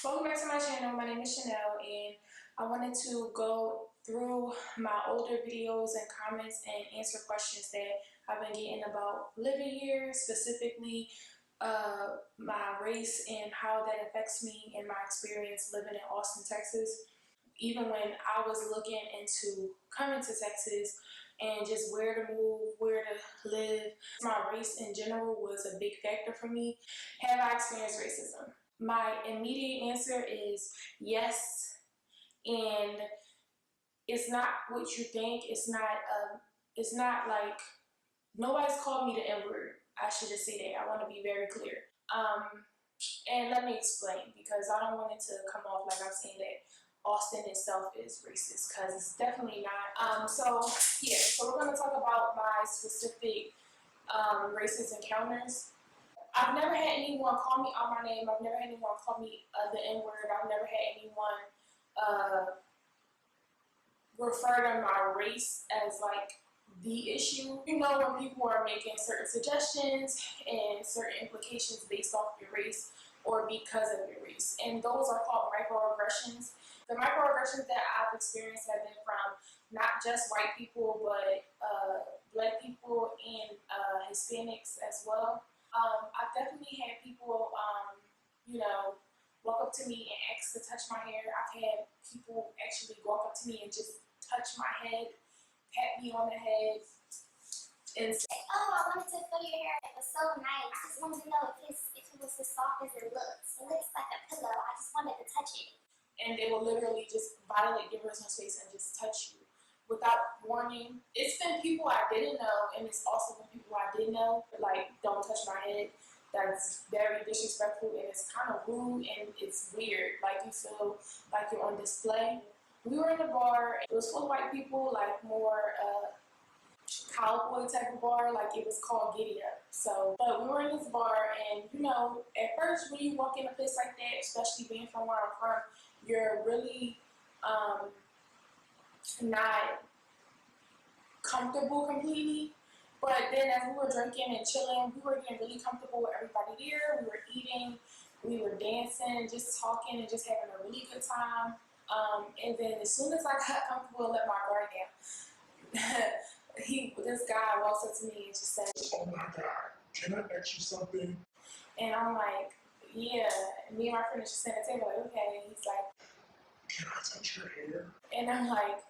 Welcome back to my channel. My name is Chanel, and I wanted to go through my older videos and comments and answer questions that I've been getting about living here, specifically my race and how that affects me and my experience living in Austin, Texas. Even when I was looking into coming to Texas and just where to move, where to live, my race in general was a big factor for me. Have I experienced racism? My immediate answer is yes, and it's not what you think. It's not like nobody's called me the N-word. I should just say that. I want to be very clear. And let me explain, because I don't want it to come off like I'm saying that Austin itself is racist, because it's definitely not. So we're going to talk about my specific racist encounters. I've never had anyone call me out my name. I've never had anyone call me the N-word. I've never had anyone refer to my race as like the issue. You know, when people are making certain suggestions and certain implications based off your race or because of your race. And those are called microaggressions. The microaggressions that I've experienced have been from not just white people, but black people and Hispanics as well. I've definitely had people, walk up to me and ask to touch my hair. I've had people actually walk up to me and just touch my head, pat me on the head, and say, "Oh, I wanted to feel your hair. It was so nice. I just wanted to know if it was as soft as it looks. It looks like a pillow. I just wanted to touch it." And they will literally just violate your personal space and just touch you without warning. It's been people I didn't know, and it's also been people I did know, like, don't touch my head. That's very disrespectful, and it's kind of rude, and it's weird. Like, you feel like you're on display. We were in a bar. It was full of white people, like more cowboy type of bar. Like, it was called Giddy Up. So, but we were in this bar, and at first when you walk in a place like that, especially being from where I'm from, you're really not comfortable completely. But then as we were drinking and chilling, we were getting really comfortable with everybody there. We were eating, we were dancing, just talking and just having a really good time. And then as soon as I got comfortable and let my guard down, this guy walks up to me and just said, "Oh my God, can I ask you something?" And I'm like, yeah. And me and my friend just sitting at the table like, okay. And he's like, "Can I touch your hair?" and I'm like,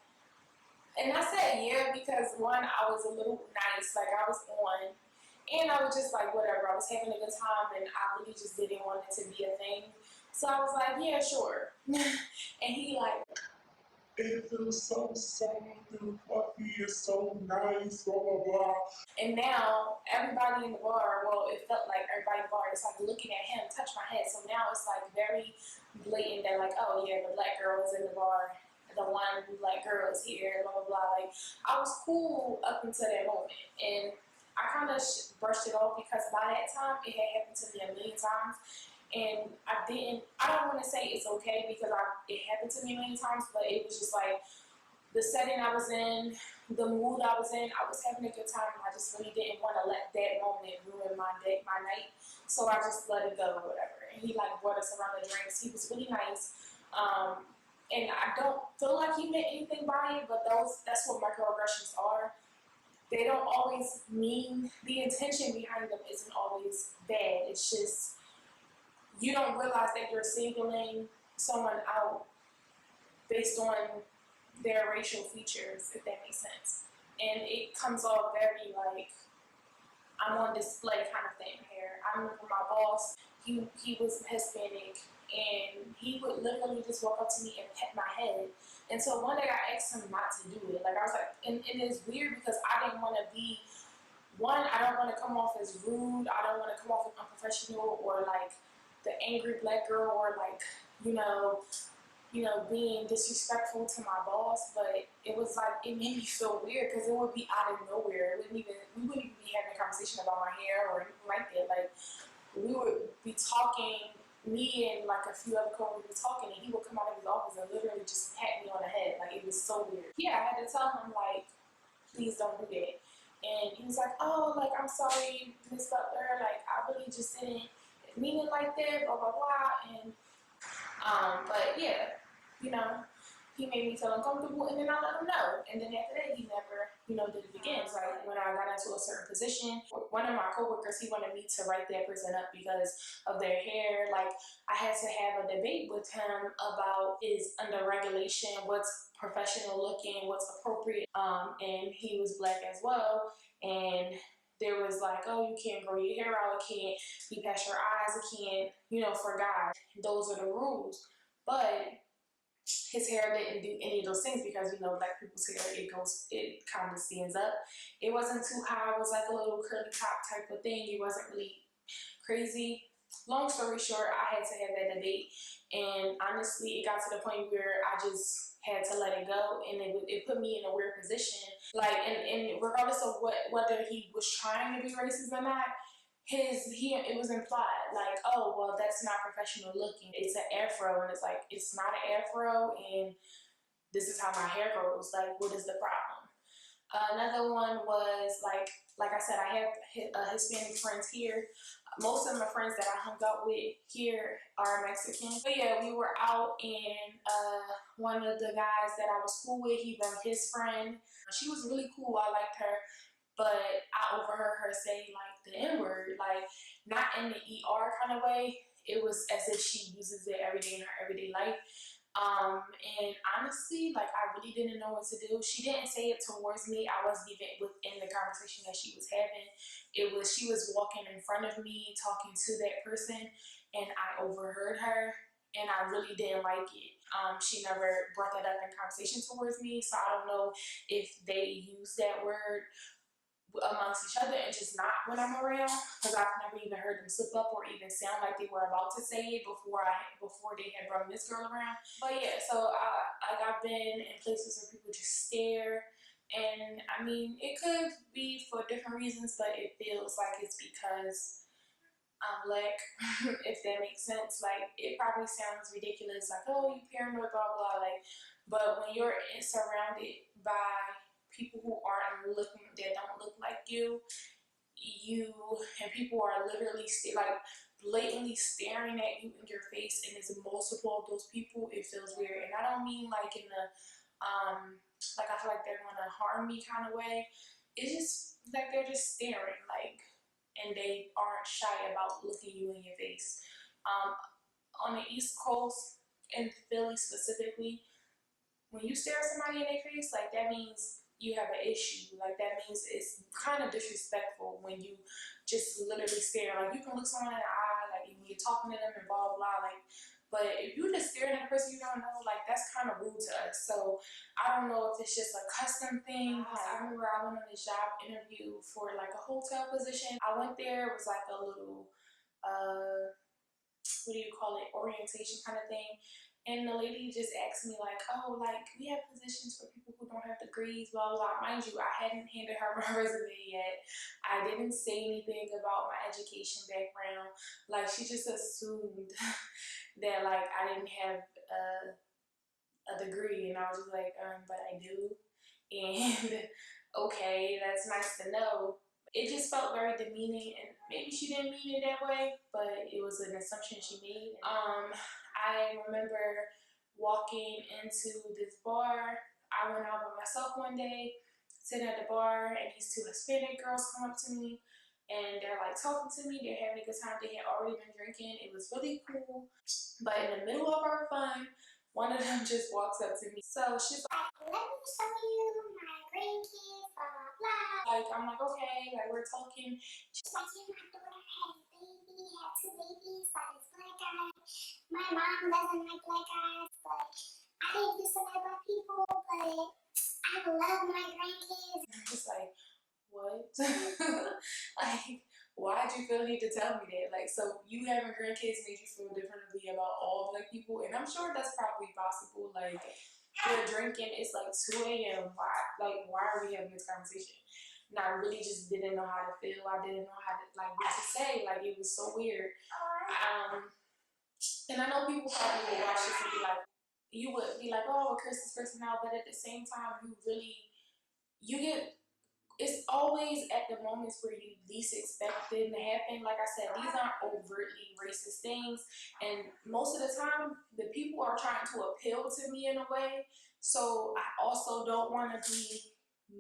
and I said yeah, because one, I was a little nice, like I was on, and I was just like, whatever, I was having a good time, and I really just didn't want it to be a thing. So I was like, yeah, sure. And he like, "It feels so soft and fluffy, it's so nice, blah, blah, blah." and now everybody in the bar, well, it felt like everybody in the bar is like looking at him touch my head. So now it's like very blatant that like, oh yeah, the black girl is in the bar, the one black girl is here, blah, blah, blah. Like, I was cool up until that moment. And I kind of brushed it off because by that time it had happened to me a million times. And I don't want to say it's okay because it happened to me a million times, but it was just like, the setting I was in, the mood I was in, I was having a good time, and I just really didn't want to let that moment ruin my day, my night. So I just let it go or whatever. And he like brought us around the drinks. He was really nice. And I don't feel like he meant anything by it, but that's what microaggressions are. They don't always mean, the intention behind them isn't always bad. It's just you don't realize that you're singling someone out based on their racial features, if that makes sense. And it comes off very like I'm on display kind of thing here. I remember my boss, he was Hispanic, and he would literally just walk up to me and pet my head. And so one day I asked him not to do it. Like, I was like, and it's weird because I didn't want to be, one, I don't want to come off as rude. I don't want to come off as unprofessional or like the angry black girl or like, being disrespectful to my boss, but it was like, it made me feel weird because it would be out of nowhere. We wouldn't even be having a conversation about my hair or anything like that. Like, we would be talking, me and like a few other coworkers would be talking, and he would come out of his office and literally just pat me on the head. Like, it was so weird. Yeah, I had to tell him, like, please don't do that. And he was like, oh, like, I'm sorry, Miss Butler, like, I really just didn't mean it like that, blah, blah, blah. And But yeah, you know, he made me feel uncomfortable, and then I let him know. And then after that, he never, did it again. So like when I got into a certain position, one of my coworkers, he wanted me to write that person up because of their hair. Like I had to have a debate with him about is under regulation, what's professional looking, what's appropriate. And he was black as well, and there was like, oh, you can't grow your hair out, it can't be past your eyes, it can't, for guys. Those are the rules. But his hair didn't do any of those things because black people's hair, it kind of stands up. It wasn't too high, it was like a little curly top type of thing. It wasn't really crazy. Long story short, I had to have that debate, and honestly, it got to the point where I just had to let it go, and it put me in a weird position. Like, and regardless of whether he was trying to be racist or not, it was implied like, oh well, that's not professional looking. It's an afro, and it's like it's not an afro, and this is how my hair grows. Like, what is the problem? Another one was like I said, I have Hispanic friends here. Most of my friends that I hung out with here are Mexican. But yeah, we were out, and one of the guys that I was cool with, he brought his friend. She was really cool. I liked her. But I overheard her say like the N-word, like not in the ER kind of way. It was as if she uses it every day in her everyday life. And honestly, like I really didn't know what to do. She didn't say it towards me. I wasn't even within the conversation that she was having. She was walking in front of me, talking to that person, and I overheard her, and I really didn't like it. She never brought that up in conversation towards me, so I don't know if they use that word amongst each other and just not when I'm around, because I've never even heard them slip up or even sound like they were about to say it before they had brought this girl around. But yeah, so I've been in places where people just stare, and I mean it could be for different reasons, but it feels like it's because I'm black, if that makes sense. Like it probably sounds ridiculous, like oh you paranoid, blah blah, like, but when you're surrounded by people who that don't look like you, and people are literally like blatantly staring at you in your face, and there's multiple of those people, it feels weird. And I don't mean like in the like I feel like they're gonna harm me kind of way. It's just like they're just staring, like, and they aren't shy about looking you in your face. On the East Coast, in Philly specifically, when you stare at somebody in their face, like that means you have an issue. Like that means it's kind of disrespectful when you just literally stare. Like you can look someone in the eye, like when you're talking to them and blah blah, like. But if you just staring at a person you don't know, like that's kind of rude to us. So I don't know if it's just a custom thing. I remember I went on this job interview for like a hotel position. I went there, it was like a little what do you call it, orientation kind of thing. And the lady just asked me like, oh, like we have positions for people who don't have degrees, blah, blah. Mind you, I hadn't handed her my resume yet. I didn't say anything about my education background. Like she just assumed that like I didn't have a degree. And I was just like, but I do. And okay, that's nice to know. It just felt very demeaning, and maybe she didn't mean it that way, but it was an assumption she made. I remember walking into this bar. I went out by myself one day, sitting at the bar, and these two Hispanic girls come up to me, and they're like talking to me. They're having a good time. They had already been drinking. It was really cool. But in the middle of our fun, one of them just walks up to me. So she's like, let me show you my grandkids, blah, blah, blah. like, I'm like, okay, like we're talking. She's like, yeah, my daughter had a baby, had two babies by this black guy. My mom doesn't like black guys, but I didn't used to like black people, but I love my grandkids. I'm just like, what? Like, why'd you feel the need to tell me that? Like, so you having grandkids made you feel differently about all black people? And I'm sure that's probably possible. Like, we're drinking, it's like 2 a.m. Why are we having this conversation? And I really just didn't know how to feel. I didn't know how to, like, what to say. Like, it was so weird. And I know people probably would watch this and be like, you would be like, oh, curse this person out. But at the same time, you get it's always at the moments where you least expect it to happen. Like I said, these aren't overtly racist things, and most of the time, the people are trying to appeal to me in a way. So I also don't want to be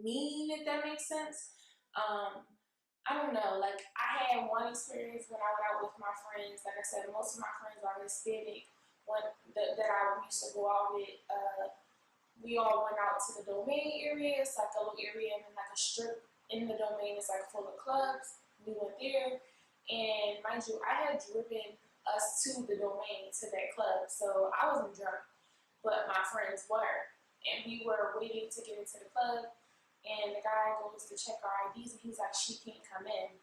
mean, if that makes sense. I don't know. Like, I had one experience when I went out with my friends. Like I said, most of my friends are Hispanic. That I used to go out with, we all went out to the Domain area. It's like a little area and then like a strip in the Domain. It's like full of clubs. We went there, and mind you, I had driven us to the Domain, to that club, so I wasn't drunk, but my friends were, and we were waiting to get into the club, and the guy goes to check our IDs, and he's like, "She can't come in."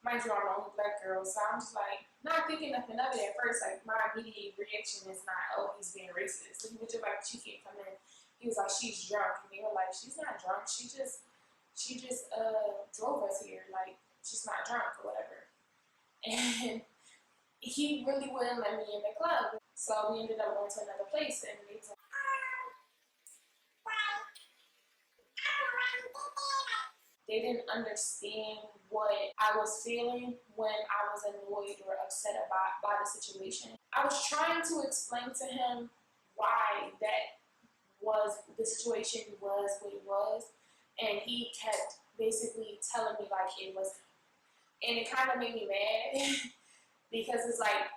Mind you, I'm the only black girl, so I'm just like, not thinking nothing of it at first. Like, my immediate reaction is not, "Oh, he's being racist." So he was just like, "She can't come in." He was like, "She's drunk," and they were like, "She's not drunk. She just drove us here. Like, she's not drunk or whatever." And he really wouldn't let me in the club, so we ended up going to another place, and they was like, they didn't understand what I was feeling when I was annoyed or upset by the situation. I was trying to explain to him why that was the situation was what it was, and he kept basically telling me like it was, and it kind of made me mad because it's like,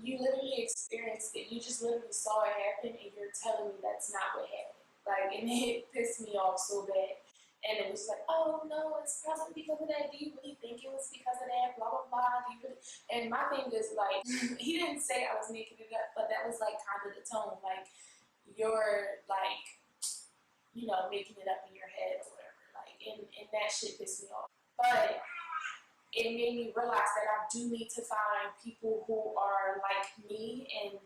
you literally experienced it, you just literally saw it happen, and you're telling me that's not what happened. Like, and it pissed me off so bad. And it was like, "Oh no, it's probably because of that. Do you really think it was because of that? Blah blah blah. Do you really?" And my thing is like, he didn't say I was making it up, but that was like kind of the tone. Like, you're like, making it up in your head or whatever. Like, and that shit pissed me off. But it made me realize that I do need to find people who are like me in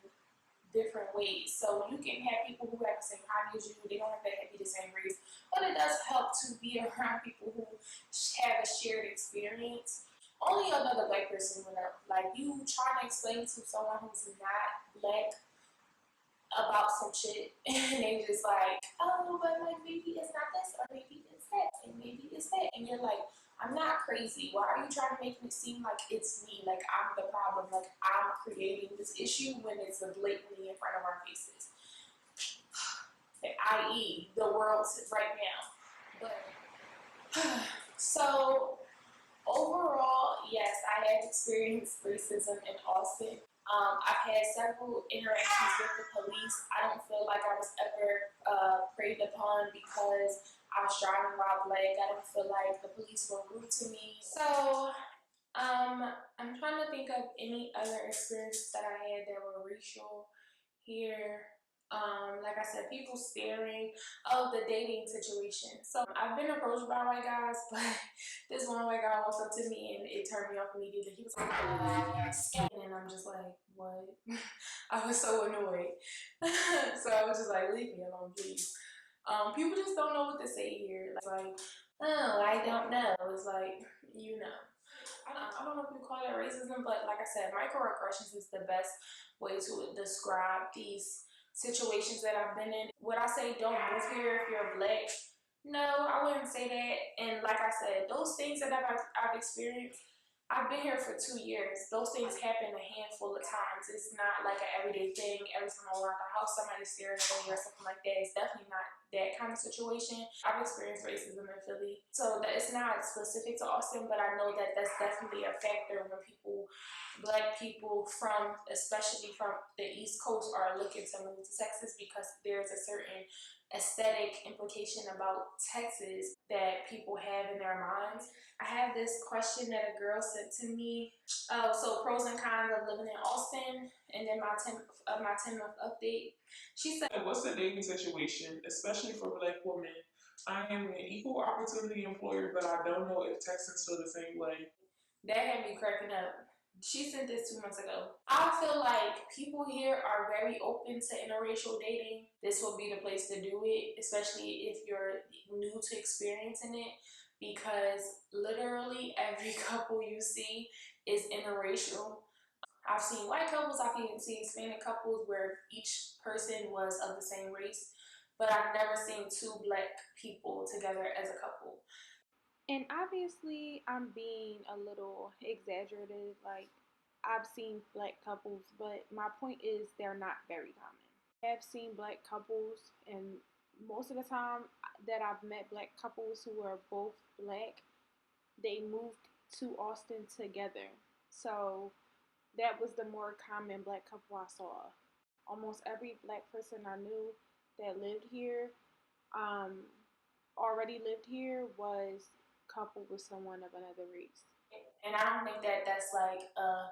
different ways. So you can have people who have the same hobby as you, they don't have to be the same race, but it does help to be around people who have a shared experience. Only another black person would know. Like, you trying to explain to someone who's not black about some shit, and they just like, "Oh, but like maybe it's not this, or maybe it's that, and maybe it's that," and you're like, "I'm not crazy. Why are you trying to make it seem like it's me? Like, I'm the problem. Like, I'm creating this issue when it's blatantly in front of our faces." I.e., the world right now. But so overall, yes, I have experienced racism in Austin. I've had several interactions with the police. I don't feel like I was ever preyed upon because I was driving while black. I don't feel like the police were rude to me. So, I'm trying to think of any other experiences that I had that were racial here. Like I said, people staring. Oh, the dating situation. So I've been approached by white guys, but this one white guy walked up to me and it turned me off immediately. He was like, and I'm just like, what? I was so annoyed. So I was just like, leave me alone, please. People just don't know what to say here. Like, "Oh, I don't know." It's like, I don't know if you call it racism, but like I said, microaggressions is the best way to describe these situations that I've been in. Would I say don't move here if you're black? No, I wouldn't say that. And like I said, those things that I've experienced, I've been here for 2 years. Those things happen a handful of times. It's not like an everyday thing. Every time I walk out the house, somebody's staring at me or something like that. It's definitely not that kind of situation. I've experienced racism in Philly, so that it's not specific to Austin, but I know that that's definitely a factor when black people especially from the East Coast, are looking to move to Texas, because there's a certain aesthetic implication about Texas that people have in their minds. I have this question that a girl sent to me. So pros and cons of living in Austin, and then my 10-month update. She said, What's the dating situation, especially for black women? I am an equal opportunity employer, but I don't know if Texans feel the same way. That had me cracking up. She sent this 2 months ago. I feel like people here are very open to interracial dating. This will be the place to do it, especially if you're new to experiencing it, because literally every couple you see is interracial. I've seen white couples, I've even seen Hispanic couples where each person was of the same race, but I've never seen two black people together as a couple. And obviously, I'm being a little exaggerated. Like, I've seen black couples, but my point is they're not very common. I have seen black couples, and most of the time that I've met black couples who are both black, they moved to Austin together. So that was the more common black couple I saw. Almost every black person I knew that lived here, um, already lived here, was coupled with someone of another race. And I don't think that that's like a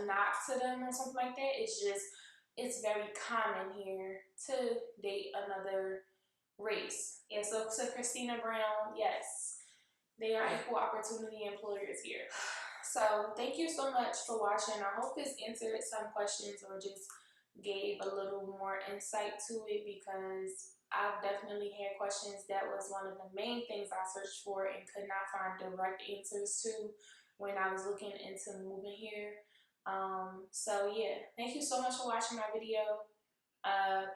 knock to them or something like that. It's just, it's very common here to date another race. Yeah, so Christina Brown, yes, they are equal opportunity employers here. So thank you so much for watching. I hope this answered some questions or just gave a little more insight to it, because I've definitely had questions that was one of the main things I searched for and could not find direct answers to when I was looking into moving here. So yeah, thank you so much for watching my video.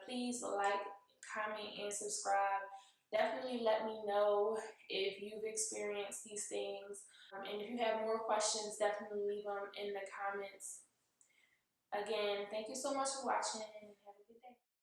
Please like, comment, and subscribe. Definitely let me know if you've experienced these things. And if you have more questions, definitely leave them in the comments. Again, thank you so much for watching, and have a good day.